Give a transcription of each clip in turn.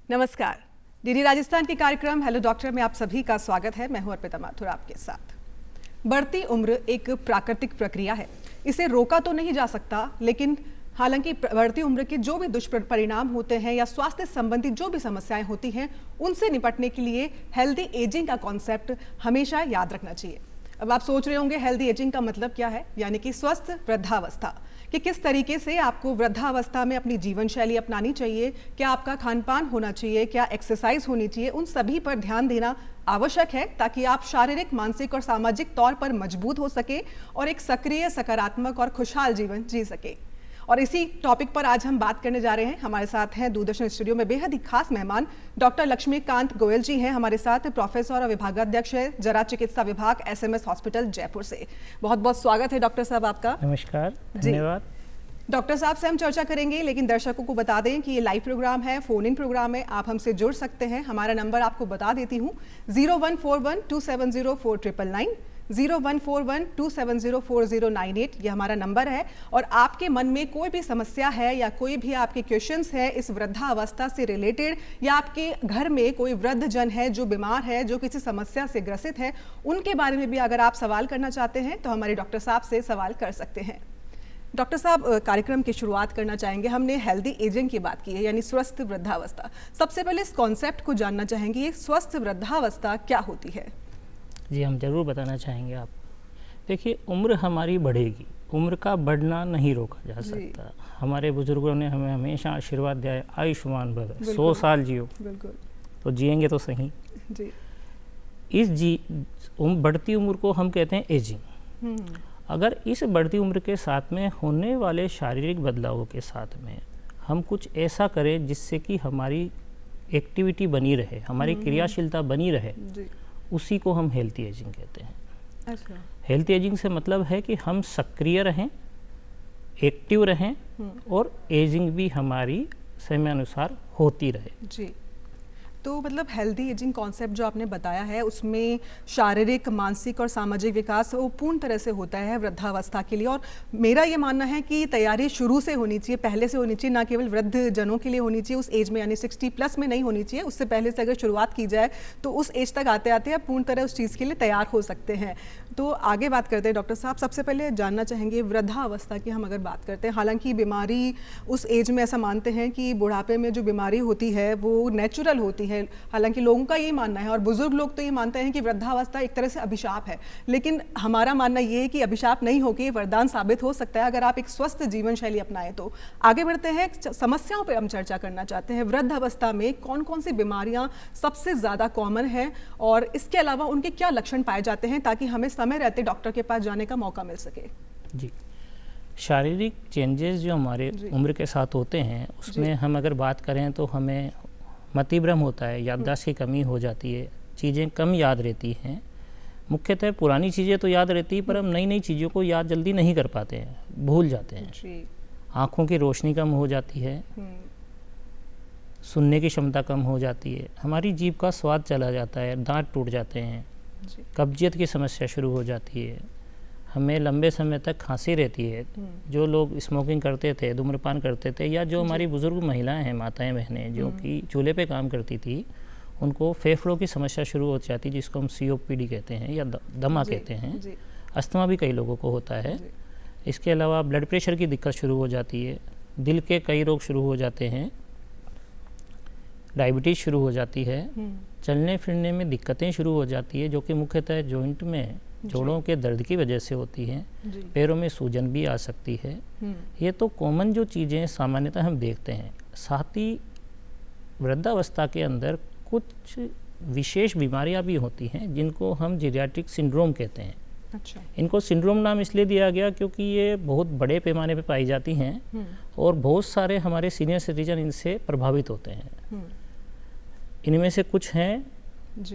नमस्कार, डीडी राजस्थान के कार्यक्रम हेलो डॉक्टर में आप सभी का स्वागत है। मैं हूं अर्पिता माथुर आपके साथ। बढ़ती उम्र एक प्राकृतिक प्रक्रिया है, इसे रोका तो नहीं जा सकता, लेकिन हालांकि बढ़ती उम्र के जो भी दुष्परिणाम होते हैं या स्वास्थ्य संबंधी जो भी समस्याएं होती हैं, उनसे निपटने के लिए हेल्दी एजिंग का कॉन्सेप्ट हमेशा याद रखना चाहिए। अब आप सोच रहे होंगे हेल्दी एजिंग का मतलब क्या है, यानी कि स्वस्थ वृद्धावस्था, कि किस तरीके से आपको वृद्धावस्था में अपनी जीवन शैली अपनानी चाहिए, क्या आपका खान पान होना चाहिए, क्या एक्सरसाइज होनी चाहिए, उन सभी पर ध्यान देना आवश्यक है ताकि आप शारीरिक, मानसिक और सामाजिक तौर पर मजबूत हो सके और एक सक्रिय, सकारात्मक और खुशहाल जीवन जी सके। और इसी टॉपिक पर आज हम बात करने जा रहे हैं। हमारे साथ हैं दूरदर्शन स्टूडियो में बेहद ही खास मेहमान डॉक्टर लक्ष्मीकांत गोयल जी हैं हमारे साथ, प्रोफेसर और विभागाध्यक्ष है जरा चिकित्सा विभाग SMS हॉस्पिटल जयपुर से। बहुत बहुत स्वागत है डॉक्टर साहब आपका। नमस्कार, धन्यवाद। डॉक्टर साहब से हम चर्चा करेंगे, लेकिन दर्शकों को बता दें कि ये लाइव प्रोग्राम है, फोन इन प्रोग्राम है, आप हमसे जुड़ सकते हैं। हमारा नंबर आपको बता देती हूँ, 0141270499, 014127040098 ये हमारा नंबर है। और आपके मन में कोई भी समस्या है या कोई भी आपके क्वेश्चंस है इस वृद्धावस्था से रिलेटेड, या आपके घर में कोई वृद्ध जन है जो बीमार है, जो किसी समस्या से ग्रसित है, उनके बारे में भी अगर आप सवाल करना चाहते हैं तो हमारे डॉक्टर साहब से सवाल कर सकते हैं। डॉक्टर साहब, कार्यक्रम की शुरुआत करना चाहेंगे। हमने हेल्दी एजिंग की बात की है, यानी स्वस्थ वृद्धावस्था। सबसे पहले इस कॉन्सेप्ट को जानना चाहेंगे, ये स्वस्थ वृद्धावस्था क्या होती है? जी, हम जरूर बताना चाहेंगे आप। देखिए, उम्र हमारी बढ़ेगी, उम्र का बढ़ना नहीं रोका जा सकता। हमारे बुजुर्गों ने हमें हमेशा आशीर्वाद दिया है, आयुष्मान भव, 100 साल जियो। बिल्कुल। तो जिएंगे तो सही जी। इस बढ़ती उम्र को हम कहते हैं एजिंग। अगर इस बढ़ती उम्र के साथ में होने वाले शारीरिक बदलावों के साथ में हम कुछ ऐसा करें जिससे कि हमारी एक्टिविटी बनी रहे, हमारी क्रियाशीलता बनी रहे, उसी को हम हेल्थी एजिंग कहते हैं। अच्छा। हेल्थी एजिंग से मतलब है कि हम सक्रिय रहें, एक्टिव रहें और एजिंग भी हमारी समयानुसार होती रहे जी। तो मतलब हेल्दी एजिंग कॉन्सेप्ट जो आपने बताया है, उसमें शारीरिक, मानसिक और सामाजिक विकास वो पूर्ण तरह से होता है वृद्धावस्था के लिए। और मेरा ये मानना है कि तैयारी शुरू से होनी चाहिए, पहले से होनी चाहिए, ना केवल वृद्ध जनों के लिए होनी चाहिए उस एज में, यानी 60+ में नहीं होनी चाहिए। उससे पहले से अगर शुरुआत की जाए तो उस एज तक आते आते आप पूर्ण तरह उस चीज़ के लिए तैयार हो सकते हैं। तो आगे बात करते हैं डॉक्टर साहब। सबसे पहले जानना चाहेंगे वृद्धावस्था की हम अगर बात करते हैं, हालांकि बीमारी उस एज में ऐसा मानते हैं कि बुढ़ापे में जो बीमारी होती है वो नेचुरल होती है। हालांकि लोगों का ये मानना है और बुजुर्ग लोग तो ये मानते हैं कि वृद्धावस्था एक तरह से अभिशाप है, लेकिन हमारा मानना ये है कि अभिशाप नहीं होकर वरदान साबित हो सकता है अगर आप एक स्वस्थ जीवन शैली अपनाएं तो। आगे बढ़ते हैं, समस्याओं पर हम चर्चा करना चाहते हैं। वृद्धावस्था में कौन कौन सी बीमारियां सबसे ज्यादा कॉमन है और इसके अलावा उनके क्या लक्षण पाए जाते हैं, ताकि हमें समय रहते डॉक्टर के पास जाने का मौका मिल सके। जी, शारीरिक चेंजेस जो हमारे उम्र के साथ होते हैं, उसमें हम अगर बात करें तो हमें मतिभ्रम होता है, याददाश्त की कमी हो जाती है, चीज़ें कम याद रहती हैं। मुख्यतः पुरानी चीज़ें तो याद रहती है, पर हम नई नई चीज़ों को याद जल्दी नहीं कर पाते हैं, भूल जाते हैं। आँखों की रोशनी कम हो जाती है, सुनने की क्षमता कम हो जाती है, हमारी जीभ का स्वाद चला जाता है, दांत टूट जाते हैं, कब्जियत की समस्या शुरू हो जाती है, हमें लंबे समय तक खांसी रहती है। जो लोग स्मोकिंग करते थे, धूम्रपान करते थे, या जो हमारी बुजुर्ग महिलाएं हैं, माताएं बहनें जो कि चूल्हे पे काम करती थी, उनको फेफड़ों की समस्या शुरू हो जाती है, जिसको हम COPD कहते हैं या दमा कहते हैं। अस्थमा भी कई लोगों को होता है। इसके अलावा ब्लड प्रेशर की दिक्कत शुरू हो जाती है, दिल के कई रोग शुरू हो जाते हैं, डायबिटीज़ शुरू हो जाती है, चलने फिरने में दिक्कतें शुरू हो जाती है, जो कि मुख्यतः जॉइंट में जोड़ों के दर्द की वजह से होती हैं। पैरों में सूजन भी आ सकती है। ये तो कॉमन जो चीज़ें सामान्यतः हम देखते हैं। साथ ही वृद्धावस्था के अंदर कुछ विशेष बीमारियां भी होती हैं जिनको हम जीरियाट्रिक सिंड्रोम कहते हैं। अच्छा। इनको सिंड्रोम नाम इसलिए दिया गया क्योंकि ये बहुत बड़े पैमाने पर पाई जाती हैं और बहुत सारे हमारे सीनियर सिटीजन इनसे प्रभावित होते हैं। इनमें से कुछ हैं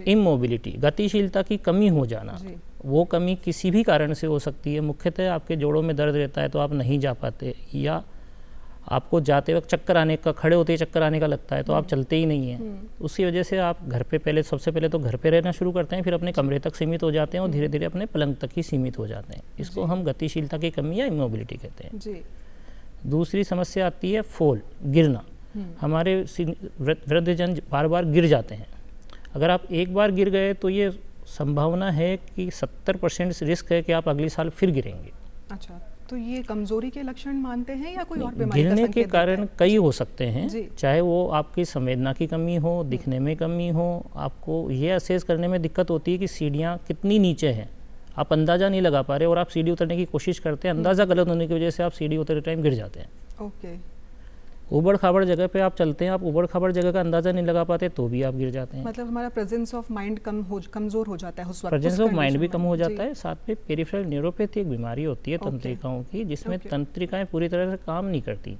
इमोबिलिटी, गतिशीलता की कमी हो जाना। वो कमी किसी भी कारण से हो सकती है। मुख्यतः आपके जोड़ों में दर्द रहता है तो आप नहीं जा पाते, या आपको जाते वक्त चक्कर आने का, खड़े होते ही चक्कर आने का लगता है तो आप चलते ही नहीं हैं। उसी वजह से आप घर पे सबसे पहले तो घर पे रहना शुरू करते हैं, फिर अपने कमरे तक सीमित हो जाते हैं और धीरे धीरे अपने पलंग तक ही सीमित हो जाते हैं। इसको हम गतिशीलता की कमी या इमोबिलिटी कहते हैं। दूसरी समस्या आती है फॉल, गिरना। हमारे वृद्धजन बार बार गिर जाते हैं। अगर आप एक बार गिर गए तो ये संभावना है कि 70% रिस्क है कि आप अगले साल फिर गिरेंगे। अच्छा, तो ये कमजोरी के लक्षण मानते हैं या कोई और बीमारी? गिरने के कारण कई हो सकते हैं, चाहे वो आपकी संवेदना की कमी हो, दिखने में कमी हो, आपको ये असेस करने में दिक्कत होती है कि सीढ़ियाँ कितनी नीचे हैं, आप अंदाज़ा नहीं लगा पा रहे और आप सीढ़ी उतरने की कोशिश करते हैं, अंदाज़ा गलत होने की वजह से आप सीढ़ी उतरते टाइम गिर जाते हैं। ओके। उबड़ खाबड़ जगह पे आप चलते हैं, आप उबड़ खाबड़ जगह का अंदाज़ा नहीं लगा पाते तो भी आप गिर जाते हैं। मतलब हमारा प्रेजेंस ऑफ माइंड कमज़ोर हो जाता है उस वक्त। प्रेजेंस ऑफ माइंड भी कम हो जाता है। साथ में पेरिफेरल न्यूरोपैथी एक बीमारी होती है तंत्रिकाओं की, जिसमें तंत्रिकाएं पूरी तरह से काम नहीं करती।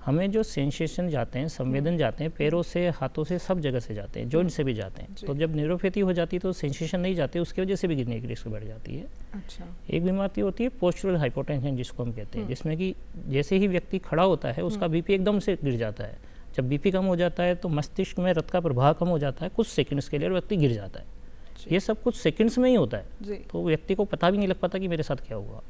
हमें जो सेंसेशन जाते हैं, संवेदन जाते हैं, पैरों से, हाथों से, सब जगह से जाते हैं, जॉइंट से भी जाते हैं। तो जब न्यूरोपैथी हो जाती है तो सेंसेशन नहीं जाते, उसकी वजह से भी गिरने की रिस्क बढ़ जाती है। अच्छा। एक बीमारी होती है पोस्चरल हाइपोटेंशन, जिसको हम कहते हैं, जिसमें कि जैसे ही व्यक्ति खड़ा होता है उसका बीपी एकदम से गिर जाता है। जब बीपी कम हो जाता है तो मस्तिष्क में रक्त का प्रवाह कम हो जाता है, कुछ सेकंड्स के लिए व्यक्ति गिर जाता है। ये सब कुछ सेकंड्स में ही होता है, तो व्यक्ति को पता भी नहीं लग पाता कि मेरे साथ क्या हुआ।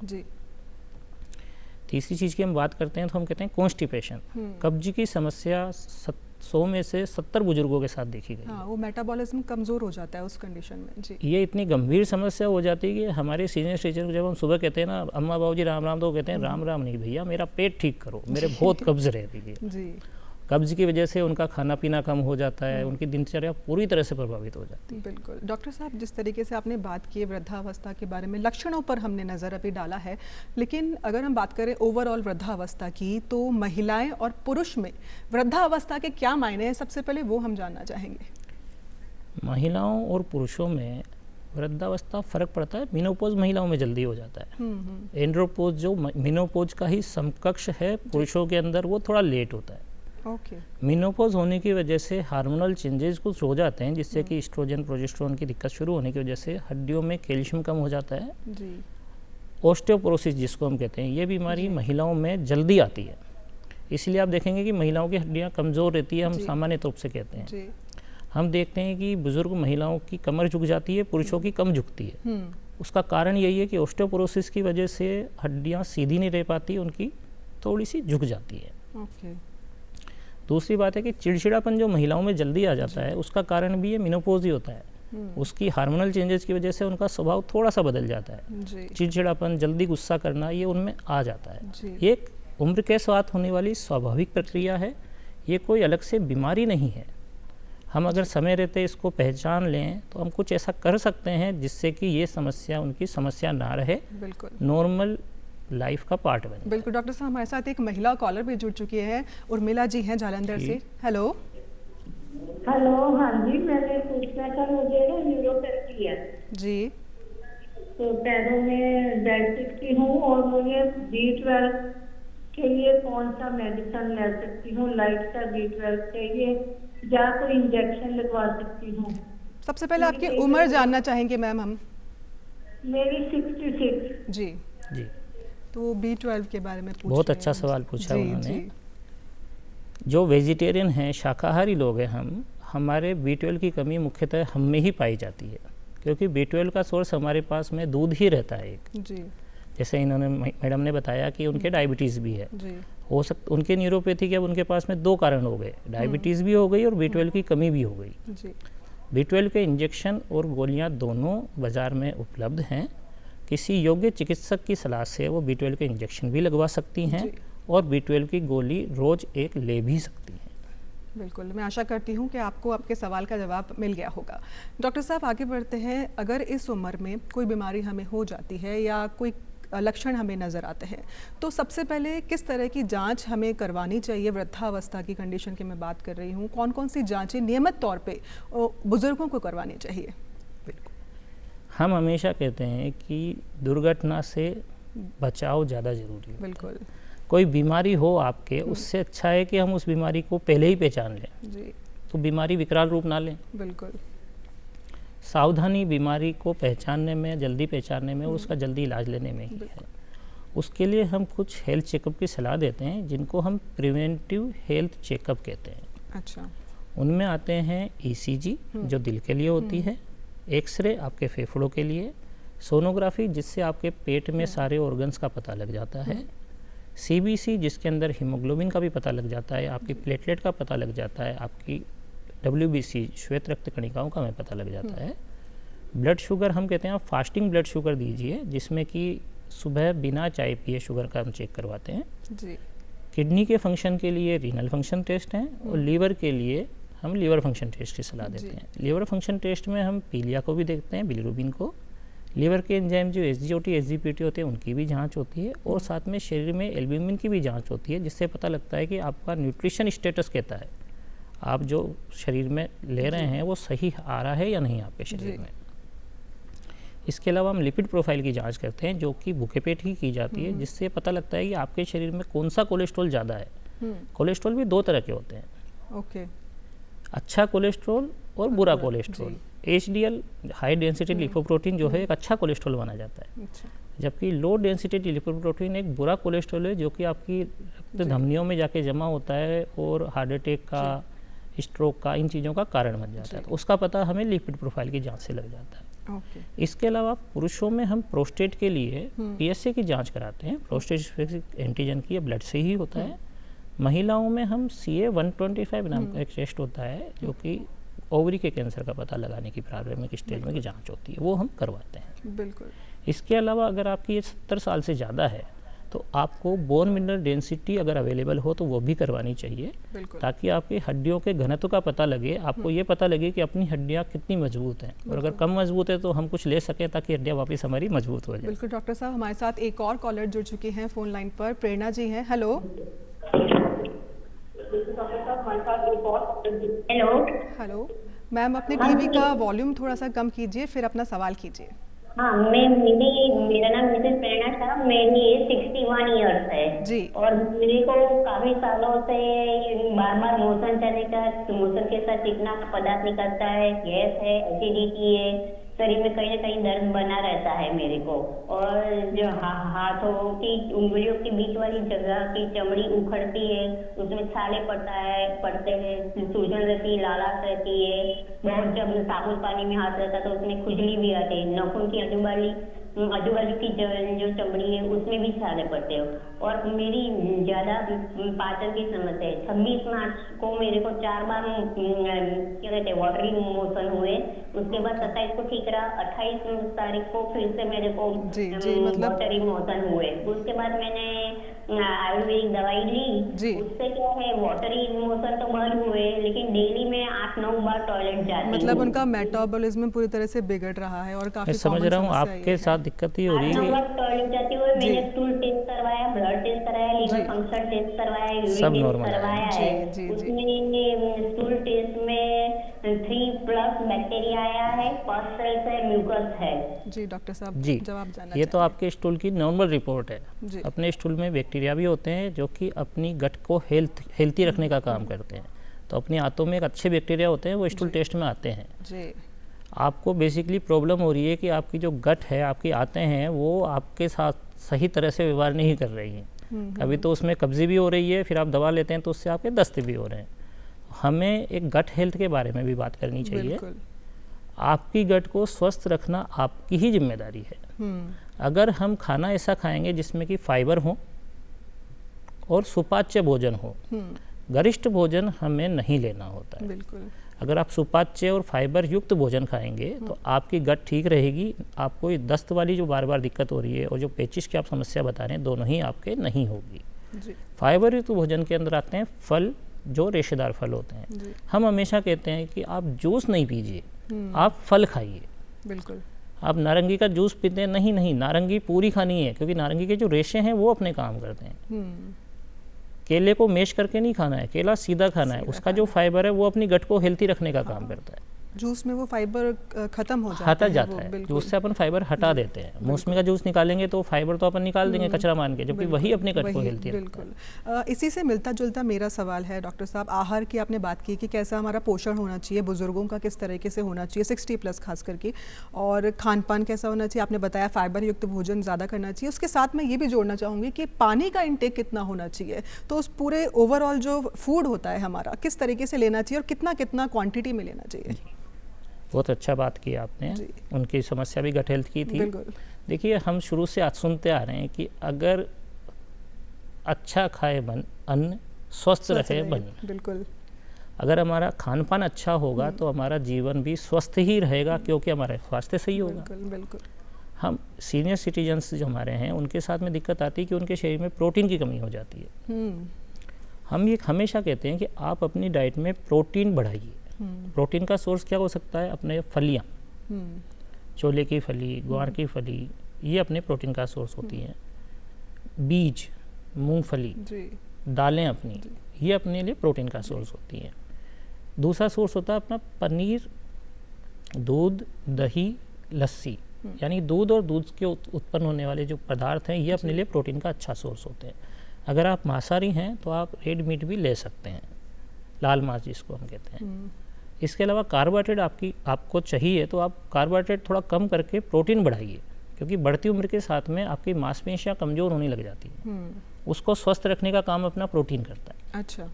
तीसरी चीज़ की हम बात करते हैं तो हम कहते हैं कॉन्स्टिपेशन। कब्ज की समस्या 100 में से 70 बुजुर्गों के साथ देखी गई। हाँ, वो मेटाबॉलिज्म कमज़ोर हो जाता है उस कंडीशन में। जी। ये इतनी गंभीर समस्या हो जाती है कि हमारे सीनियर सिटीजन को जब हम सुबह कहते हैं ना, अम्मा बाबूजी राम राम, तो कहते हैं राम राम नहीं भैया, मेरा पेट ठीक करो, मेरे बहुत कब्ज रहती है। जी। कब्ज की वजह से उनका खाना पीना कम हो जाता है, उनकी दिनचर्या पूरी तरह से प्रभावित हो जाती है। बिल्कुल। डॉक्टर साहब, जिस तरीके से आपने बात की वृद्धावस्था के बारे में, लक्षणों पर हमने नज़र अभी डाला है, लेकिन अगर हम बात करें ओवरऑल वृद्धावस्था की, तो महिलाएं और पुरुष में वृद्धावस्था के क्या मायने हैं, सबसे पहले वो हम जानना चाहेंगे। महिलाओं और पुरुषों में वृद्धावस्था फ़र्क पड़ता है। मेनोपॉज महिलाओं में जल्दी हो जाता है, एंड्रोपोज जो मेनोपॉज का ही समकक्ष है पुरुषों के अंदर, वो थोड़ा लेट होता है। मेनोपॉज होने की वजह से हार्मोनल चेंजेस कुछ हो जाते हैं, जिससे कि एस्ट्रोजन प्रोजेस्टेरोन की दिक्कत शुरू होने की वजह से हड्डियों में कैल्शियम कम हो जाता है जी। ऑस्टियोपोरोसिस जिसको हम कहते हैं, ये बीमारी महिलाओं में जल्दी आती है, इसलिए आप देखेंगे कि महिलाओं की हड्डियां कमज़ोर रहती है, हम सामान्य रूप से कहते हैं जी। हम देखते हैं कि बुजुर्ग महिलाओं की कमर झुक जाती है, पुरुषों की कम झुकती है। उसका कारण यही है कि ऑस्टियोपोरोसिस की वजह से हड्डियाँ सीधी नहीं रह पाती, उनकी थोड़ी सी झुक जाती है। दूसरी बात है कि चिड़चिड़ापन जो महिलाओं में जल्दी आ जाता है, उसका कारण भी ये मेनोपॉज ही होता है। उसकी हार्मोनल चेंजेस की वजह से उनका स्वभाव थोड़ा सा बदल जाता है, चिड़चिड़ापन, जल्दी गुस्सा करना, ये उनमें आ जाता है। ये एक उम्र के साथ होने वाली स्वाभाविक प्रक्रिया है, ये कोई अलग से बीमारी नहीं है। हम अगर समय रहते इसको पहचान लें तो हम कुछ ऐसा कर सकते हैं जिससे कि ये समस्या उनकी समस्या ना रहे, नॉर्मल लाइफ का पार्ट बने। बिल्कुल। डॉक्टर साहब, हमारे साथ एक महिला कॉलर भी जुड़ चुकी है, उर्मिला जी हैं जालंधर से। हेलो। हेलो, हाँ जी, मैंने पूछना था, मुझे ना न्यूरोपैथी है जी, तो पैरों में डायबिटिक हूँ और मुझे B12 के लिए कौन सा मेडिसिन ले सकती हूँ? लाइट का B12 चाहिए या कोई इंजेक्शन लगवा सकती हूँ? सबसे पहले आपकी उम्र जानना चाहेंगे मैम हम। मेरी 66 जी जी। तो B12 के बारे में पूछ बहुत अच्छा सवाल पूछा उन्होंने। जो वेजिटेरियन हैं, शाकाहारी लोग हैं हम, हमारे B12 की कमी मुख्यतः हम में ही पाई जाती है, क्योंकि B12 का सोर्स हमारे पास में दूध ही रहता है एक जी। जैसे इन्होंने मैडम ने बताया कि उनके डायबिटीज़ भी है जी। हो सकता उनके न्यूरोपैथी के अब उनके पास में 2 कारण हो गए, डायबिटीज़ भी हो गई और B12 की कमी भी हो गई जी। B12 के इंजेक्शन और गोलियां दोनों बाज़ार में उपलब्ध हैं। किसी योग्य चिकित्सक की सलाह से वो B12 के इंजेक्शन भी लगवा सकती हैं और B12 की गोली रोज़ एक ले भी सकती हैं। बिल्कुल, मैं आशा करती हूँ कि आपको आपके सवाल का जवाब मिल गया होगा। डॉक्टर साहब, आगे बढ़ते हैं। अगर इस उम्र में कोई बीमारी हमें हो जाती है या कोई लक्षण हमें नज़र आते हैं, तो सबसे पहले किस तरह की जांच हमें करवानी चाहिए? वृद्धावस्था की कंडीशन की मैं बात कर रही हूँ, कौन कौन सी जांचें नियमित तौर पे बुजुर्गों को करवानी चाहिए? हम हमेशा कहते हैं कि दुर्घटना से बचाव ज़्यादा ज़रूरी है। बिल्कुल। कोई बीमारी हो आपके, उससे अच्छा है कि हम उस बीमारी को पहले ही पहचान लें जी। तो बीमारी विकराल रूप ना लें। बिल्कुल। सावधानी बीमारी को पहचानने में, जल्दी पहचानने में, उसका जल्दी इलाज लेने में ही है। उसके लिए हम कुछ हेल्थ चेकअप की सलाह देते हैं, जिनको हम प्रिवेंटिव हेल्थ चेकअप कहते हैं। अच्छा। उनमें आते हैं ECG जो दिल के लिए होती है, एक्सरे आपके फेफड़ों के लिए, सोनोग्राफी जिससे आपके पेट में सारे ऑर्गन्स का पता लग जाता है, CBC जिसके अंदर हीमोग्लोबिन का भी पता लग जाता है, आपकी प्लेटलेट का पता लग जाता है, आपकी WBC श्वेत रक्त कणिकाओं का हमें पता लग जाता है। ब्लड शुगर हम कहते हैं आप फास्टिंग ब्लड शुगर दीजिए, जिसमें कि सुबह बिना चाय पिए शुगर का हम चेक करवाते हैं जी। किडनी के फंक्शन के लिए रीनल फंक्शन टेस्ट हैं और लीवर के लिए हम लीवर फंक्शन टेस्ट की सलाह देते हैं। लीवर फंक्शन टेस्ट में हम पीलिया को भी देखते हैं, बिलिरुबिन को, लीवर के एंजाइम जो SGOT SGPT होते हैं उनकी भी जांच होती है और साथ में शरीर में एल्ब्यूमिन की भी जांच होती है, जिससे पता लगता है कि आपका न्यूट्रिशन स्टेटस कहता है, आप जो शरीर में ले रहे हैं वो सही आ रहा है या नहीं आपके शरीर में। इसके अलावा हम लिपिड प्रोफाइल की जांच करते हैं, जो कि भूखे पेट ही की जाती है, जिससे पता लगता है कि आपके शरीर में कौन सा कोलेस्ट्रॉल ज़्यादा है। कोलेस्ट्रॉल भी 2 तरह के होते हैं, ओके, अच्छा कोलेस्ट्रॉल और बुरा cholesterol. HDL high density lipoprotein जो है एक अच्छा कोलेस्ट्रॉल माना जाता है, जबकि लो डेंसिटी लिपोप्रोटीन एक बुरा कोलेस्ट्रॉल है, जो कि आपकी रक्त धमनियों में जाके जमा होता है और हार्ट अटैक का, स्ट्रोक का, इन चीज़ों का कारण बन जाता है। तो उसका पता हमें लिपिड प्रोफाइल की जांच से लग जाता है। इसके अलावा पुरुषों में हम प्रोस्टेट के लिए PSA की जांच कराते हैं, प्रोस्टेट स्पेसिफिक एंटीजन की, ब्लड से ही होता है। महिलाओं में हम CA-125 नाम का एक टेस्ट होता है, जो कि ओवरी के कैंसर का पता लगाने की प्रारंभिक स्टेज में की जांच होती है, वो हम करवाते हैं। बिल्कुल। इसके अलावा अगर आपकी ये 70 साल से ज़्यादा है तो आपको बोन मिनरल डेंसिटी अगर अवेलेबल हो तो वो भी करवानी चाहिए, ताकि आपकी हड्डियों के घनत्व का पता लगे, आपको ये पता लगे कि अपनी हड्डियाँ कितनी मजबूत हैं, और अगर कम मजबूत है तो हम कुछ ले सकें ताकि हड्डियाँ वापस हमारी मजबूत हो जाए। बिल्कुल डॉक्टर साहब, हमारे साथ एक और कॉलर जुड़ चुके हैं फ़ोन लाइन पर, प्रेरणा जी हैं। हेलो हेलो मैम, अपने टीवी का वॉल्यूम थोड़ा सा कम कीजिए, फिर अपना सवाल कीजिए। हाँ, मेरा नाम मिसेस प्रेरणा था, मेरी एज 61 ईयर्स है जी। और मेरे को काफी सालों से बार बार मोशन चलेगा, मोशन के साथ चिकना पदार्थ निकलता है, गैस है, एसिडिटी है, शरीर में कहीं ना कहीं दर्द बना रहता है मेरे को, और जो हाथों की उंगलियों के बीच वाली जगह की चमड़ी उखड़ती है, उसमें छाले पड़ते हैं, सूजन रहती है, लालाश रहती है, बहुत जब साबुन पानी में हाथ रहता है तो उसमें खुजली भी आती है, नाखून की आजू बाजू की जो चमड़ी है उसमें भी छाले पड़ते हो, और मेरी ज्यादा पाचन की समस्या है। 26 मार्च को मेरे को 4 बार क्या कहते हैं वाटरी मोशन हुए, उसके बाद 27 को ठीक रहा, 28 तारीख को फिर से मेरे को वाटरी मोशन हुए। उसके बाद मैंने आयुर्वेदिक दवाई ली, उससे क्या है वाटरी मोशन तो बंद हुए, लेकिन डेली में 8-9 बार टॉयलेट जाती हूँ। मतलब उनका मेटाबॉलिज्म पूरी तरह से बिगड़ रहा है और काफी समझ रहा हूँ आपके साथ दिक्कत ही हो रही है। टॉयलेट जाती हुई मैंने स्टूल टेस्ट करवाया, ब्लड टेस्ट कराया, लीवर फंक्शन टेस्ट करवाया, यूरिन टेस्ट करवाया है। उसमें स्टूल टेस्ट में 3+ बैक्टीरिया आया है, पॉस्टल्स है, म्यूकस है। जी डॉक्टर साहब, जी जवाब जानना ये तो आपके स्टूल की नॉर्मल रिपोर्ट है। अपने स्टूल में बैक्टीरिया भी होते हैं जो कि अपनी गट को हेल्थी रखने का काम करते हैं, तो अपने आंतों में एक अच्छे बैक्टीरिया होते हैं, वो स्टूल टेस्ट में आते हैं। जी। आपको बेसिकली प्रॉब्लम हो रही है कि आपकी जो गट है, आपकी आंतें हैं, वो आपके साथ सही तरह से व्यवहार नहीं कर रही हैं। अभी तो उसमें कब्जी भी हो रही है, फिर आप दवा लेते हैं तो उससे आपके दस्त भी हो रहे हैं। हमें एक गट हेल्थ के बारे में भी बात करनी चाहिए। आपकी गट को स्वस्थ रखना आपकी ही जिम्मेदारी है। अगर हम खाना ऐसा खाएंगे जिसमें कि फाइबर हो और सुपाच्य भोजन हो, गरिष्ठ भोजन हमें नहीं लेना होता है। बिल्कुल। अगर आप सुपाच्य और फाइबर युक्त भोजन खाएंगे तो आपकी गट ठीक रहेगी, आपको दस्त वाली जो बार बार दिक्कत हो रही है और जो पेचिश की आप समस्या बता रहे हैं, दोनों ही आपके नहीं होगी। फाइबर युक्त भोजन के अंदर आते हैं फल, जो रेशेदार फल होते हैं। हम हमेशा कहते हैं कि आप जूस नहीं पीजिए, आप फल खाइए। बिल्कुल। आप नारंगी का जूस पीते हैं, नहीं, नारंगी पूरी खानी है, क्योंकि नारंगी के जो रेशे हैं वो अपने काम करते हैं। केले को मैश करके नहीं खाना है, केला सीधा खाना है, उसका जो फाइबर है वो अपनी गट को हेल्थी रखने का काम करता है। जूस में वो फाइबर खत्म हो जाता है, जूस से अपन फाइबर हटा देते हैं। मौसमी का जूस निकालेंगे तो फाइबर तो अपन निकाल देंगे कचरा मान के, जबकि वही अपने गट को हेल्थी रखता है। इसी से मिलता जुलता मेरा सवाल है डॉक्टर साहब, आहार की आपने बात की कि कैसा हमारा पोषण होना चाहिए, बुजुर्गों का किस तरीके से होना चाहिए, 60+ खास करके, और खान पान कैसा होना चाहिए, आपने बताया फाइबर युक्त भोजन ज़्यादा करना चाहिए। उसके साथ मैं ये भी जोड़ना चाहूँगी कि पानी का इंटेक कितना होना चाहिए, तो उस पूरे ओवरऑल जो फूड होता है हमारा, किस तरीके से लेना चाहिए और कितना कितना क्वांटिटी में लेना चाहिए। बहुत अच्छा बात की आपने, उनकी समस्या भी गट हेल्थ की थी। देखिए, हम शुरू से आज सुनते आ रहे हैं कि अगर अच्छा खाए मन अन्न, स्वस्थ रहे मन। बिल्कुल। अगर हमारा खान पान अच्छा होगा तो हमारा जीवन भी स्वस्थ ही रहेगा, क्योंकि हमारा स्वास्थ्य सही होगा। बिल्कुल बिल्कुल। हम सीनियर सिटीजन्स जो हमारे हैं उनके साथ में दिक्कत आती है कि उनके शरीर में प्रोटीन की कमी हो जाती है। हम ये हमेशा कहते हैं कि आप अपनी डाइट में प्रोटीन बढ़ाइए। प्रोटीन का सोर्स क्या हो सकता है? अपने फलियाँ, छोले की फली, ग्वार की फली, ये अपने प्रोटीन का सोर्स होती हैं। बीज, मूंगफली, दालें अपनी, ये अपने लिए प्रोटीन का सोर्स होती हैं। दूसरा सोर्स होता है अपना पनीर, दूध, दही, लस्सी, यानी दूध और दूध के उत्पन्न होने वाले जो पदार्थ हैं ये अपने लिए प्रोटीन का अच्छा सोर्स होते हैं। अगर आप मांसाहारी हैं तो आप रेड मीट भी ले सकते हैं, लाल मांस जिसको हम कहते हैं। इसके अलावा कार्बोहाइड्रेट आपको चाहिए तो आप कार्बोहाइड्रेट थोड़ा कम करके प्रोटीन बढ़ाइए, क्योंकि बढ़ती उम्र के साथ में आपकी मांसपेशियाँ कमज़ोर होने लग जाती हैं। उसको स्वस्थ रखने का काम अपना प्रोटीन करता है। अच्छा।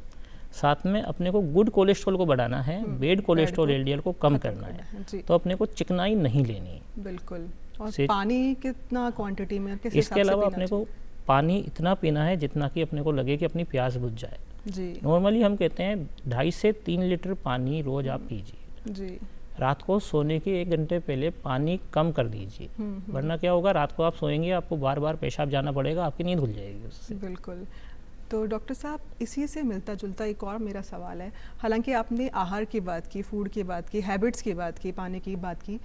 साथ में अपने को गुड कोलेस्ट्रॉल को बढ़ाना है, बैड कोलेस्ट्रॉल एलडीएल को कम करना है, तो अपने को चिकनाई नहीं लेनी है। बिल्कुल। और पानी कितना क्वांटिटी में, किस हिसाब से? इसके अलावा अपने को पानी इतना पीना है जितना कि अपने को लगे कि अपनी प्यास बुझ जाए। जी। नॉर्मली हम कहते हैं 2.5 से 3 लीटर पानी रोज आप पीजिए। जी। रात को सोने के 1 घंटे पहले पानी कम कर दीजिए, वरना क्या होगा, रात को आप सोएंगे आपको बार बार पेशाब जाना पड़ेगा, आपकी नींद खुल जाएगी उससे। बिल्कुल। तो डॉक्टर साहब, इसी से मिलता जुलता एक और मेरा सवाल है। हालांकि आपने आहार की बात की, फूड की बात की, हैबिट्स की बात की, पानी की बात की,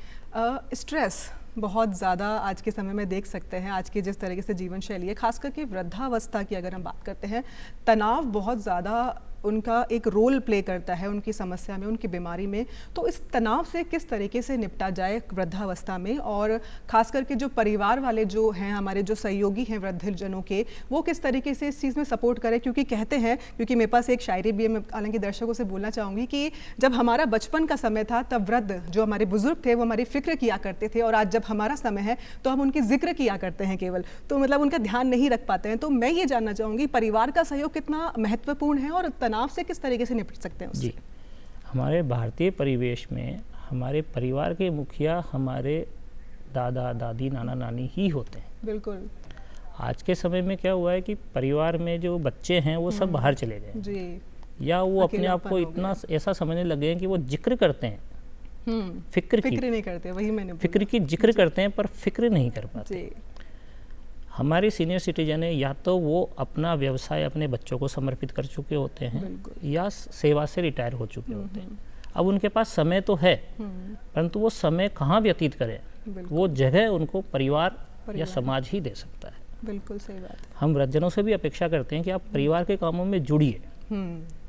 स्ट्रेस बहुत ज़्यादा आज के समय में देख सकते हैं। आज की जिस तरीके से जीवन शैली है, खास करके वृद्धावस्था की अगर हम बात करते हैं, तनाव बहुत ज़्यादा उनका एक रोल प्ले करता है उनकी समस्या में, उनकी बीमारी में। तो इस तनाव से किस तरीके से निपटा जाए वृद्धावस्था में, और ख़ास करके जो परिवार वाले जो हैं, हमारे जो सहयोगी हैं वृद्धजनों के, वो किस तरीके से इस चीज़ में सपोर्ट करें? क्योंकि कहते हैं, क्योंकि मेरे पास एक शायरी भी है, मैं हालांकि दर्शकों से बोलना चाहूँगी कि जब हमारा बचपन का समय था तब वृद्ध जो हमारे बुजुर्ग थे वो हमारी फिक्र किया करते थे, और आज जब हमारा समय है तो हम उनकी जिक्र किया करते हैं केवल, तो मतलब उनका ध्यान नहीं रख पाते हैं। तो मैं ये जानना चाहूँगी, परिवार का सहयोग कितना महत्वपूर्ण है और तनाव से किस तरीके से निपट सकते हैं उससे? जी, हमारे भारतीय परिवेश में हमारे परिवार के मुखिया हमारे दादा दादी, नाना नानी ही होते हैं। बिल्कुल। आज के समय में क्या हुआ है कि परिवार में जो बच्चे हैं वो सब बाहर चले गए जी, या वो अपने आप को इतना ऐसा समझने लगे हैं कि वो जिक्र करते हैं, फिक्र नहीं करते। वही मैंने बोला, फिक्र की जिक्र करते हैं पर फिक्र नहीं कर पाते। हमारे सीनियर सिटीजन है, या तो वो अपना व्यवसाय अपने बच्चों को समर्पित कर चुके होते हैं या सेवा से रिटायर हो चुके होते हैं। अब उनके पास समय तो है, परंतु वो समय कहाँ व्यतीत करें, वो जगह उनको परिवार या समाज ही दे सकता है। बिल्कुल सही बात है। हम वृद्धजनों से भी अपेक्षा करते हैं कि आप परिवार के कामों में जुड़िए।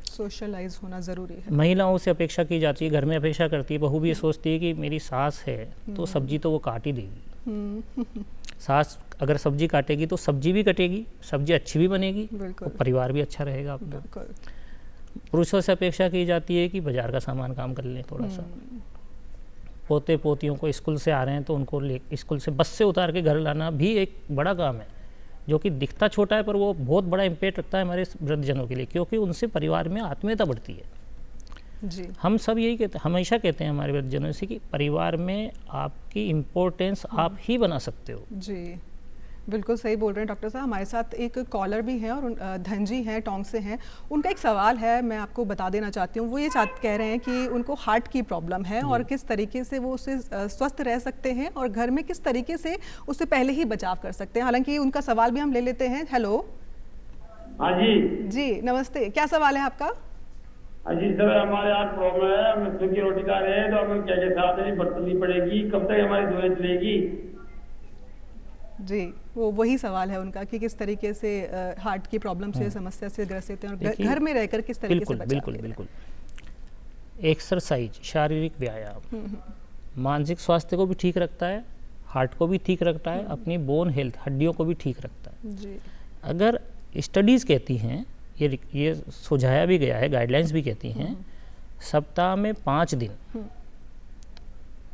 सोशलाइज होना ज़रूरी है। महिलाओं से अपेक्षा की जाती है, घर में अपेक्षा करती है, बहू भी सोचती है कि मेरी सास है तो सब्जी तो वो काट ही देगी। सास अगर सब्जी काटेगी तो सब्जी भी कटेगी, सब्जी अच्छी भी बनेगी, तो परिवार भी अच्छा रहेगा अपना। पुरुषों से अपेक्षा की जाती है कि बाजार का सामान काम कर लें थोड़ा सा। पोते पोतियों को स्कूल से आ रहे हैं तो उनको स्कूल से बस से उतार के घर लाना भी एक बड़ा काम है, जो कि दिखता छोटा है पर वो बहुत बड़ा इम्पैक्ट रखता है हमारे वृद्धजनों के लिए, क्योंकि उनसे परिवार में आत्मीयता बढ़ती है। जी। हम सब यही कहते, हमेशा कहते हैं हमारे वृद्धजनों से कि परिवार में आपकी इम्पोर्टेंस आप ही बना सकते हो। जी, बिल्कुल सही बोल रहे हैं डॉक्टर साहब। हमारे साथ एक कॉलर भी हैं और धनजी हैं, टोंक से हैं। उनका एक सवाल है, मैं आपको बता देना चाहती हूँ। वो ये कह रहे हैं कि उनको हार्ट की प्रॉब्लम है और किस तरीके से वो उससे स्वस्थ रह सकते हैं और घर में किस तरीके से उससे पहले ही बचाव कर सकते हैं। हालांकि उनका सवाल भी हम ले लेते हैं। हेलो। हाँ जी। जी नमस्ते, क्या सवाल है आपका? हाँ जी सर, हमारे यहाँ प्रॉब्लम है, हम सूखी रोटी खा रहे हैं तो हमें क्या क्या सावधानी बरतनी पड़ेगी, कब तक हमारी दवाई चलेगी? जी, वो वही सवाल है उनका कि किस तरीके से हार्ट की प्रॉब्लम से, समस्या से ग्रसित हैं और घर में रहकर किस तरीके से बिल्कुल बिल्कुल। एक्सरसाइज, शारीरिक व्यायाम मानसिक स्वास्थ्य को भी ठीक रखता है, हार्ट को भी ठीक रखता है, अपनी बोन हेल्थ, हड्डियों को भी ठीक रखता है। जी। अगर स्टडीज़ कहती हैं, ये सुझाया भी गया है, गाइडलाइंस भी कहती हैं, सप्ताह में 5 दिन,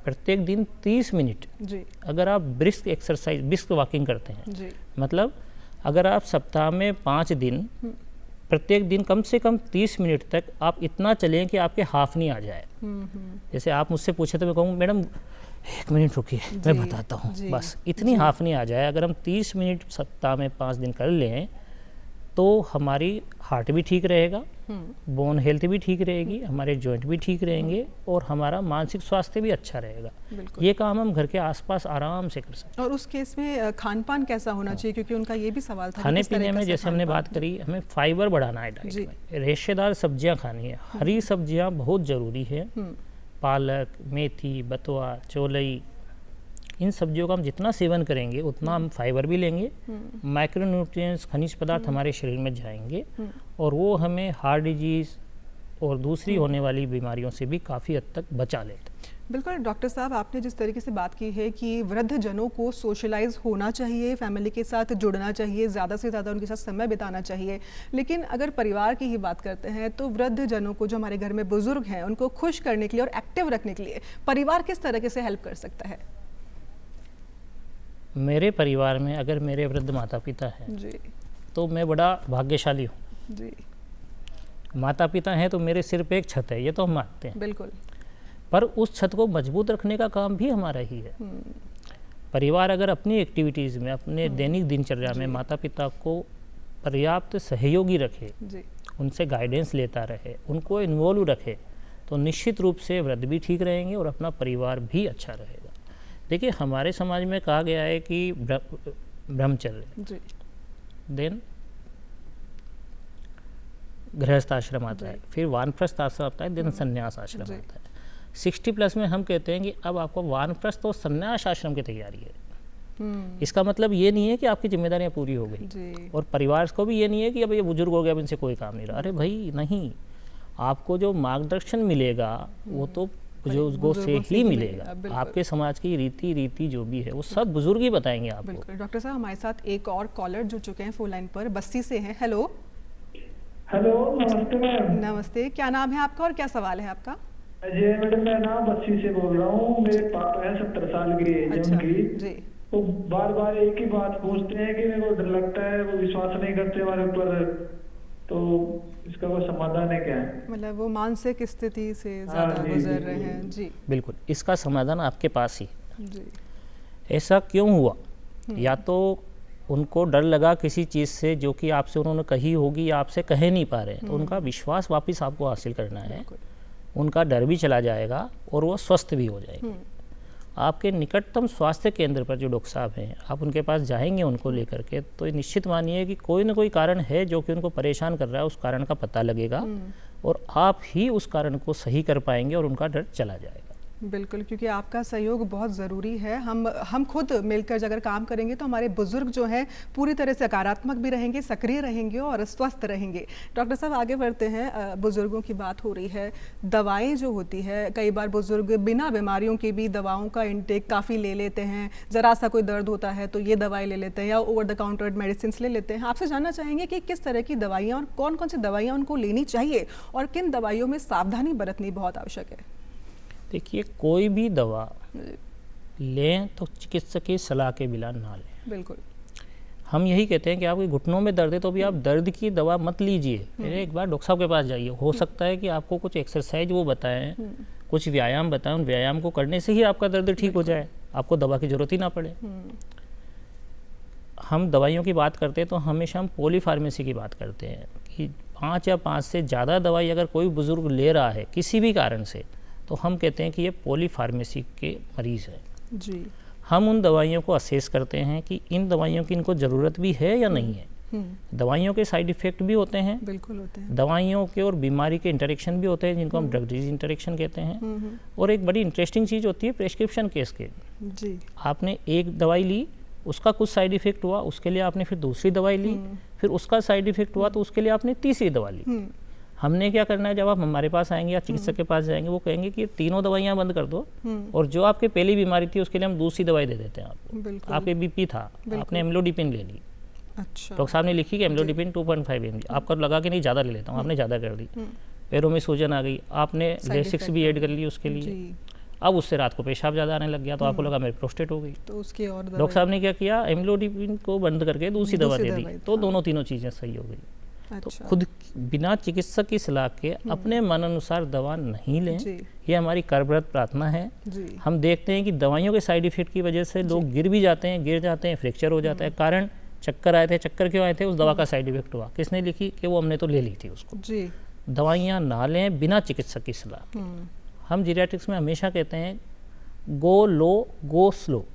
प्रत्येक दिन 30 मिनट जी, अगर आप ब्रिस्क एक्सरसाइज, ब्रिस्क वॉकिंग करते हैं जी, मतलब अगर आप सप्ताह में 5 दिन प्रत्येक दिन कम से कम 30 मिनट तक आप इतना चलें कि आपके हाफनी आ जाए। जैसे आप मुझसे पूछे तो मैं कहूँ मैडम 1 मिनट रुकिए मैं बताता हूँ, बस इतनी हाफनी आ जाए। अगर हम 30 मिनट सप्ताह में 5 दिन कर लें तो हमारी हार्ट भी ठीक रहेगा, बोन हेल्थ भी ठीक रहेगी, हमारे जॉइंट भी ठीक रहेंगे और हमारा मानसिक स्वास्थ्य भी अच्छा रहेगा। ये काम हम घर के आसपास आराम से कर सकते हैं। और उस केस में खान पान कैसा होना चाहिए, क्योंकि उनका ये भी सवाल था। खाने पीने में जैसे हमने बात करी, हमें फाइबर बढ़ाना है डाइट में, रेशेदार सब्जियां खानी है, हरी सब्जियां बहुत ज़रूरी है, पालक, मेथी, बथुआ, चौलई, इन सब्जियों का हम जितना सेवन करेंगे उतना हम फाइबर भी लेंगे, माइक्रोन्यूट्रिएंट्स, खनिज पदार्थ हमारे शरीर में जाएंगे और वो हमें हार्ट डिजीज़ और दूसरी होने वाली बीमारियों से भी काफ़ी हद तक बचा लेते हैं। बिल्कुल डॉक्टर साहब, आपने जिस तरीके से बात की है कि वृद्ध जनों को सोशलाइज होना चाहिए, फैमिली के साथ जुड़ना चाहिए, ज़्यादा से ज़्यादा उनके साथ समय बिताना चाहिए, लेकिन अगर परिवार की ही बात करते हैं तो वृद्ध जनों को, जो हमारे घर में बुजुर्ग हैं, उनको खुश करने के लिए और एक्टिव रखने के लिए परिवार किस तरीके से हेल्प कर सकता है? मेरे परिवार में अगर मेरे वृद्ध माता पिता हैं जी, तो मैं बड़ा भाग्यशाली हूँ जी। माता पिता हैं तो मेरे सिर पे एक छत है, ये तो हम मानते हैं, बिल्कुल। पर उस छत को मजबूत रखने का काम भी हमारा ही है। परिवार अगर अपनी एक्टिविटीज़ में, अपने दैनिक दिनचर्या में माता पिता को पर्याप्त सहयोगी रखे, उनसे गाइडेंस लेता रहे, उनको इन्वॉल्व रखे, तो निश्चित रूप से वृद्ध भी ठीक रहेंगे और अपना परिवार भी अच्छा रहेगा। देखिए, हमारे समाज में कहा गया है कि ब्रह्मचर्य, देन गृहस्थ आश्रम आता है, फिर वानप्रस्थ आश्रम आता है, देन संन्यास आश्रम आता है। 60+ में हम कहते हैं कि अब आपको वानप्रस्थ और संन्यास आश्रम की तैयारी है। इसका मतलब ये नहीं है कि आपकी जिम्मेदारियां पूरी हो गई, और परिवार को भी ये नहीं है कि अब ये बुजुर्ग हो गया, अब इनसे कोई काम नहीं रहा। अरे भाई नहीं, आपको जो मार्गदर्शन मिलेगा वो तो बुजुर्गों से ही मिलेगा। आपके समाज की रीति जो भी है वो सब बुजुर्ग ही बताएंगे आपको। बिल्कुल। डॉक्टर साहब, हमारे साथ एक और कॉलर जुड़ चुके हैं फोन लाइन पर, बस्ती से हैं। हेलो। हेलो, नमस्ते मैम। नमस्ते, क्या नाम है आपका और क्या सवाल है आपका? अजय मैडम, मैं ना बस्ती से बोल रहा हूँ। मेरे पापा है 70 साल की एज उनकी, तो बार बार एक ही बात पूछते हैं कि मेरे को डर लगता है, वो विश्वास नहीं करते हमारे ऊपर, तो इसका कोई समाधान है क्या? मतलब वो मानसिक स्थिति से ज्यादा गुजर रहे हैं। जी बिल्कुल, इसका समाधान आपके पास ही जी। ऐसा क्यों हुआ? या तो उनको डर लगा किसी चीज़ से जो कि आपसे उन्होंने कही होगी या आपसे कह नहीं पा रहे हैं, तो उनका विश्वास वापस आपको हासिल करना है, उनका डर भी चला जाएगा और वो स्वस्थ भी हो जाएंगे। आपके निकटतम स्वास्थ्य केंद्र पर जो डॉक्टर साहब हैं, आप उनके पास जाएंगे उनको लेकर के, तो निश्चित मानिए कि कोई ना कोई कारण है जो कि उनको परेशान कर रहा है, उस कारण का पता लगेगा और आप ही उस कारण को सही कर पाएंगे और उनका डर चला जाएगा। बिल्कुल, क्योंकि आपका सहयोग बहुत ज़रूरी है। हम खुद मिलकर अगर काम करेंगे तो हमारे बुजुर्ग जो हैं पूरी तरह से सकारात्मक भी रहेंगे, सक्रिय रहेंगे और स्वस्थ रहेंगे। डॉक्टर साहब, आगे बढ़ते हैं। बुजुर्गों की बात हो रही है, दवाएं जो होती है, कई बार बुजुर्ग बिना बीमारियों के भी दवाओं का इंटेक काफ़ी ले लेते हैं। ज़रा सा कोई दर्द होता है तो ये दवाई ले लेते हैं या ओवर द काउंटर मेडिसिन ले लेते हैं। आपसे जानना चाहेंगे कि किस तरह की दवाइयाँ और कौन कौन सी दवाइयाँ उनको लेनी चाहिए और किन दवाइयों में सावधानी बरतनी बहुत आवश्यक है? देखिए, कोई भी दवा लें तो चिकित्सक की सलाह के बिना ना लें। बिल्कुल। हम यही कहते हैं कि आपके घुटनों में दर्द है तो भी आप दर्द की दवा मत लीजिए, पहले एक बार डॉक्टर साहब के पास जाइए। हो सकता है कि आपको कुछ एक्सरसाइज वो बताएं, कुछ व्यायाम बताएं, उन व्यायाम को करने से ही आपका दर्द ठीक हो जाए, आपको दवा की जरूरत ही ना पड़े। हम दवाइयों की बात करते हैं तो हमेशा हम पॉलीफार्मेसी की बात करते हैं कि 5 या 5 से ज़्यादा दवाई अगर कोई बुजुर्ग ले रहा है किसी भी कारण से, तो हम कहते हैं कि ये पॉलीफार्मेसी के मरीज़ हैं जी। हम उन दवाइयों को असेस करते हैं कि इन दवाइयों की इनको ज़रूरत भी है या नहीं है। दवाइयों के साइड इफ़ेक्ट भी होते हैं, बिल्कुल होते हैं। दवाइयों के और बीमारी के इंटरेक्शन भी होते हैं जिनको हम ड्रग डिजीज इंटरेक्शन कहते हैं। और एक बड़ी इंटरेस्टिंग चीज़ होती है प्रेस्क्रिप्शन केस के जी। आपने एक दवाई ली, उसका कुछ साइड इफ़ेक्ट हुआ, उसके लिए आपने फिर दूसरी दवाई ली, फिर उसका साइड इफ़ेक्ट हुआ तो उसके लिए आपने तीसरी दवा ली। हमने क्या करना है, जब आप हमारे पास आएंगे या चिकित्सक के पास जाएंगे, वो कहेंगे कि ये तीनों दवाइयाँ बंद कर दो और जो आपके पहली बीमारी थी उसके लिए हम दूसरी दवाई दे देते हैं आपको। आपके बीपी था, आपने एम्लोडिपिन ले ली, अच्छा। डॉक्टर साहब ने लिखी कि एम्लोडिपिन 2.5 mg, आपका लगा कि नहीं ज़्यादा ले लेता हूँ, आपने ज़्यादा कर दी, पैरों में सूजन आ गई, आपने Lasix भी ऐड कर ली उसके लिए। अब उससे रात को पेशाब ज़्यादा आने लग गया तो आपको लगा मेरी प्रोस्टेट हो गई, तो उसकी और डॉक्टर साहब ने क्या किया, एम्लोडिपिन को बंद करके दूसरी दवा दे दी, तो दोनों तीनों चीज़ें सही हो गई। तो खुद बिना चिकित्सक की सलाह के अपने मन अनुसार दवा नहीं लें, ये हमारी करबद्ध प्रार्थना है। हम देखते हैं कि दवाइयों के साइड इफेक्ट की वजह से लोग गिर भी जाते हैं, फ्रैक्चर हो जाता है। कारण चक्कर आए थे, चक्कर क्यों आए थे, उस दवा का साइड इफेक्ट हुआ, किसने लिखी कि वो हमने तो ले ली थी उसको। जी। दवाइयाँ ना लें बिना चिकित्सक की सलाह के। हम जीरियाट्रिक्स में हमेशा कहते हैं गो लो गो स्लो।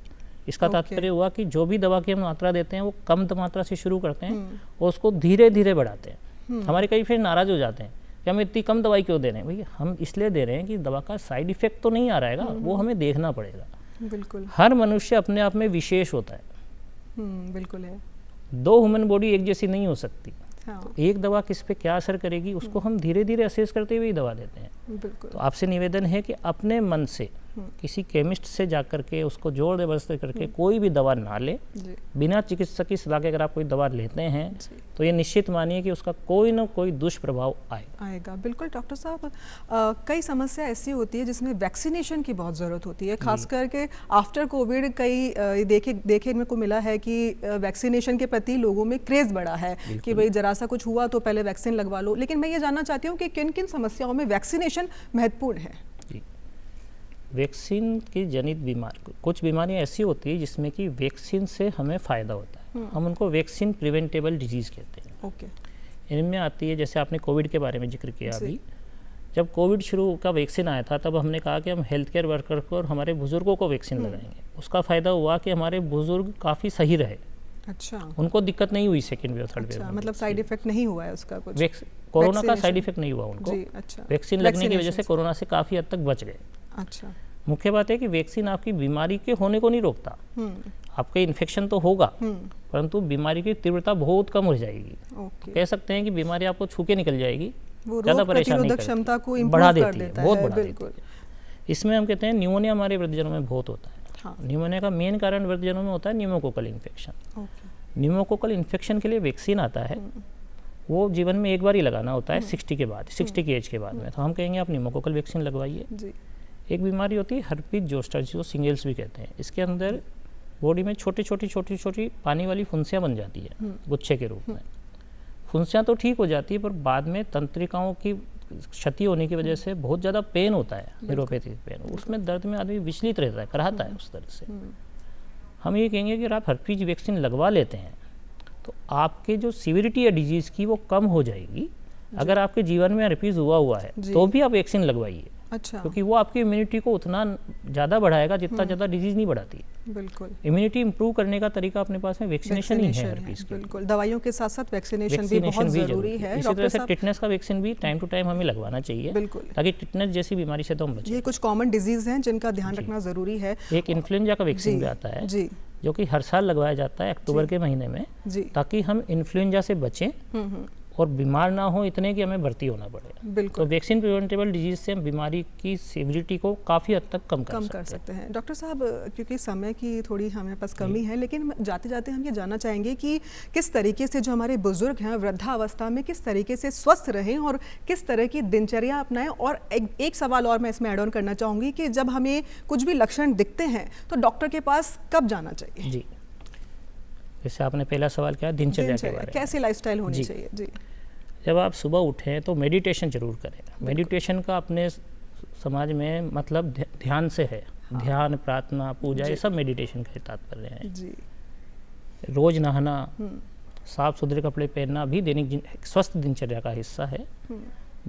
इसका तात्पर्य हुआ कि जो भी दवा की हम मात्रा देते हैं वो कम मात्रा से शुरू करते हैं और उसको धीरे धीरे बढ़ाते हैं। हमारे कई फ्रेंड नाराज हो जाते हैं कि हम इतनी कम दवाई क्यों दे रहे हैं। भैया हम इसलिए दे रहे हैं कि दवा का साइड इफेक्ट तो नहीं आ रहेगा, वो हमें देखना पड़ेगा। बिल्कुल। हर मनुष्य अपने आप में विशेष होता है। बिल्कुल है। 2 ह्यूमन बॉडी एक जैसी नहीं हो सकती। हाँ। एक दवा किस पे क्या असर करेगी उसको हम धीरे धीरे असेस करते हुए ही दवा देते हैं। बिल्कुल। तो आपसे निवेदन है कि अपने मन से किसी केमिस्ट से जाकर के उसको जोर जबरदस्ती करके कोई भी दवा ना ले। बिना चिकित्सक की सलाह के अगर आप कोई दवा लेते हैं तो ये निश्चित मानिए कि उसका कोई ना कोई दुष्प्रभाव आएगा। बिल्कुल डॉक्टर साहब, कई समस्या ऐसी होती है जिसमें वैक्सीनेशन की बहुत ज़रूरत होती है, खास करके आफ्टर कोविड। कई देखने को मिला है कि वैक्सीनेशन के प्रति लोगों में क्रेज़ बढ़ा है कि भाई जरा सा कुछ हुआ तो पहले वैक्सीन लगवा लो। लेकिन मैं ये जानना चाहती हूँ कि किन किन समस्याओं में वैक्सीनेशन महत्वपूर्ण है। वैक्सीन की जनित कुछ बीमारियां ऐसी होती है जिसमें कि वैक्सीन से हमें फ़ायदा होता है। हम उनको वैक्सीन प्रिवेंटेबल डिजीज़ कहते हैं। ओके। इनमें आती है, जैसे आपने कोविड के बारे में जिक्र किया अभी, जब कोविड शुरू का वैक्सीन आया था तब हमने कहा कि हम हेल्थ केयर वर्कर को और हमारे बुज़ुर्गों को वैक्सीन लगाएंगे। उसका फ़ायदा हुआ कि हमारे बुज़ुर्ग काफ़ी सही रहे। अच्छा। उनको दिक्कत नहीं हुई सेकेंड वेव थर्ड वेव। मतलब साइड इफेक्ट नहीं हुआ है उसका कुछ? कोरोना का साइड इफेक्ट नहीं हुआ उनको। अच्छा। वैक्सीन लगने की वजह से कोरोना से काफ़ी हद तक बच गए। अच्छा। मुख्य बात है कि वैक्सीन आपकी बीमारी के होने को नहीं रोकता। आपके इन्फेक्शन तो होगा परंतु बीमारी की तीव्रता बहुत कम हो जाएगी। कह सकते हैं कि बीमारी आपको छू के निकल जाएगी, ज़्यादा परेशानी क्षमता को बढ़ा देती है, बहुत बढ़ा देती है। इसमें हम कहते हैं न्यूमोनिया हमारे वृद्धजनों में बहुत होता है। न्यूमोनिया का मेन कारण वृद्धजनों में होता है न्यूमोकोकल इन्फेक्शन। न्यूमोकोकल इन्फेक्शन के लिए वैक्सीन आता है, वो जीवन में एक बार ही लगाना होता है 60 के बाद, 60 की एज के बाद में। तो हम कहेंगे आप न्यूमोकोकल वैक्सीन लगवाइए। एक बीमारी होती है हर्पीज जोस्टर, जिसको सिंगल्स भी कहते हैं। इसके अंदर बॉडी में छोटी छोटी पानी वाली फुंसियाँ बन जाती है गुच्छे के रूप में। फुंसियाँ तो ठीक हो जाती है पर बाद में तंत्रिकाओं की क्षति होने की वजह से बहुत ज़्यादा पेन होता है, न्यूरोपैथिक पेन। उसमें दर्द में आदमी विचलित रहता है, कराहता है उस दर्द से। हम ये कहेंगे कि अगर आप हर्पीज वैक्सीन लगवा लेते हैं तो आपके जो सीविरिटी है डिजीज़ की वो कम हो जाएगी। अगर आपके जीवन में हर्पीज हुआ है तो भी आप वैक्सीन लगवाइए। अच्छा। क्योंकि वो आपकी इम्यूनिटी को उतना ज़्यादा बढ़ाएगा जितना ज़्यादा डिजीज़ नहीं बढ़ाती। बिल्कुल। इम्यूनिटी इंप्रूव करने का तरीका अपने पास में वैक्सीनेशन ही है हर्पीज की। बिल्कुल। दवाइयों के साथ साथ वैक्सीनेशन भी बहुत ज़रूरी है। इसी तरह से टिटनेस का वैक्सीन भी टाइम टू टाइम हमें लगवाना चाहिए। बिल्कुल। ताकि टिटनेस जैसी बीमारी से तो हम बचें। ये कुछ कॉमन डिजीज़ हैं जिनका ध्यान रखना ज़रूरी है। एक इन्फ्लुएंजा का वैक्सीन भी आता है जो कि हर साल लगवाया जाता है अक्टूबर के महीने में, ताकि हम इन्फ्लुएंजा से बचें और बीमार ना हो इतने कि हमें भर्ती होना पड़े। बिल्कुल। तो वैक्सीन प्रिवेंटेबल डिजीज से हम बीमारी की सीविरिटी को काफ़ी हद तक कम कर सकते हैं। डॉक्टर साहब, क्योंकि समय की थोड़ी हमारे पास कमी है, लेकिन जाते जाते हम ये जानना चाहेंगे कि किस तरीके से जो हमारे बुजुर्ग हैं वृद्धावस्था में किस तरीके से स्वस्थ रहें और किस तरह की दिनचर्या अपनाएं। और एक सवाल और मैं इसमें ऐड ऑन करना चाहूँगी कि जब हमें कुछ भी लक्षण दिखते हैं तो डॉक्टर के पास कब जाना चाहिए? जी, जैसे आपने पहला सवाल किया दिनचर्या के बारे में, कैसी लाइफस्टाइल होनी चाहिए? जी। जब आप सुबह उठें तो मेडिटेशन जरूर करें। मेडिटेशन का अपने समाज में मतलब ध्यान से है। ध्यान, प्रार्थना, पूजा, ये सब मेडिटेशन का तात्पर्य है। जी। रोज नहाना, साफ सुथरे कपड़े पहनना भी दैनिक स्वस्थ दिनचर्या का हिस्सा है।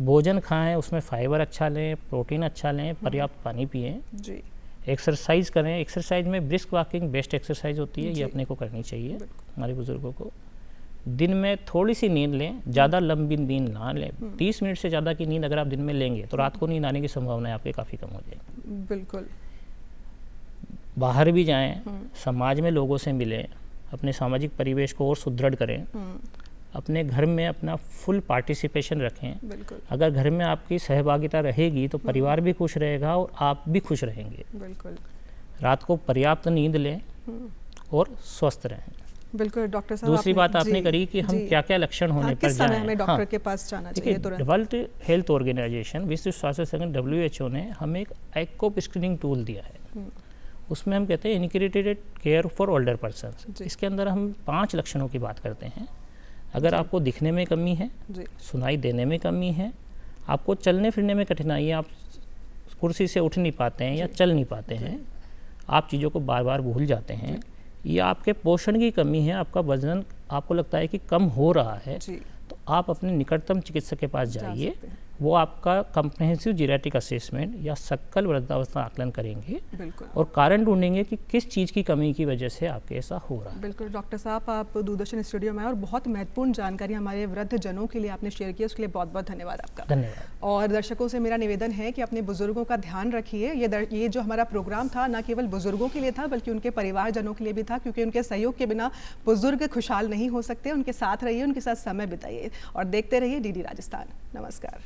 भोजन खाएं, उसमें फाइबर अच्छा लें, प्रोटीन अच्छा लें, पर्याप्त पानी पिएं। जी। एक्सरसाइज करें। एक्सरसाइज में ब्रिस्क वॉकिंग बेस्ट एक्सरसाइज होती है, ये अपने को करनी चाहिए हमारे बुजुर्गों को। दिन में थोड़ी सी नींद लें, ज़्यादा लंबी नींद ना लें। 30 मिनट से ज़्यादा की नींद अगर आप दिन में लेंगे तो रात को नींद आने की संभावना आपके काफ़ी कम हो जाएगी। बिल्कुल। बाहर भी जाएं, समाज में लोगों से मिलें, अपने सामाजिक परिवेश को और सुदृढ़ करें। अपने घर में अपना फुल पार्टिसिपेशन रखें। अगर घर में आपकी सहभागिता रहेगी तो परिवार भी खुश रहेगा और आप भी खुश रहेंगे। बिल्कुल। रात को पर्याप्त नींद लें और स्वस्थ रहें। बिल्कुल डॉक्टर साहब। दूसरी बात आपने करी कि हम क्या क्या लक्षण होने पर जाएं, हमें डॉक्टर के पास जाना चाहिए तुरंत। वर्ल्ड हेल्थ ऑर्गेनाइजेशन, विश्व स्वास्थ्य संगठन WHO ने हमें एक ECOP स्क्रीनिंग टूल दिया है। उसमें हम कहते हैं integrated care for older persons. इसके अंदर हम 5 लक्षणों की बात करते हैं। अगर आपको दिखने में कमी है, सुनाई देने में कमी है, आपको चलने फिरने में कठिनाई है, आप कुर्सी से उठ नहीं पाते हैं या चल नहीं पाते हैं, आप चीज़ों को बार बार भूल जाते हैं, या आपके पोषण की कमी है, आपका वजन आपको लगता है कि कम हो रहा है, तो आप अपने निकटतम चिकित्सक के पास जाइए। वो आपका कम्प्रहेंसिव जीरेटिक असेसमेंट या सकल वृद्धावस्था आकलन करेंगे और कारण ढूंढेंगे कि किस चीज़ की कमी की वजह से आपके ऐसा हो रहा है। बिल्कुल डॉक्टर साहब, आप दूरदर्शन स्टूडियो में और बहुत महत्वपूर्ण जानकारी हमारे वृद्ध जनों के लिए आपने शेयर की, उसके लिए बहुत बहुत धन्यवाद आपका। धन्यवाद। और दर्शकों से मेरा निवेदन है कि अपने बुजुर्गों का ध्यान रखिए। ये जो हमारा प्रोग्राम था न केवल बुजुर्गों के लिए था बल्कि उनके परिवारजनों के लिए भी था, क्योंकि उनके सहयोग के बिना बुजुर्ग खुशहाल नहीं हो सकते। उनके साथ रहिए, उनके साथ समय बिताइए और देखते रहिए डीडी राजस्थान। नमस्कार।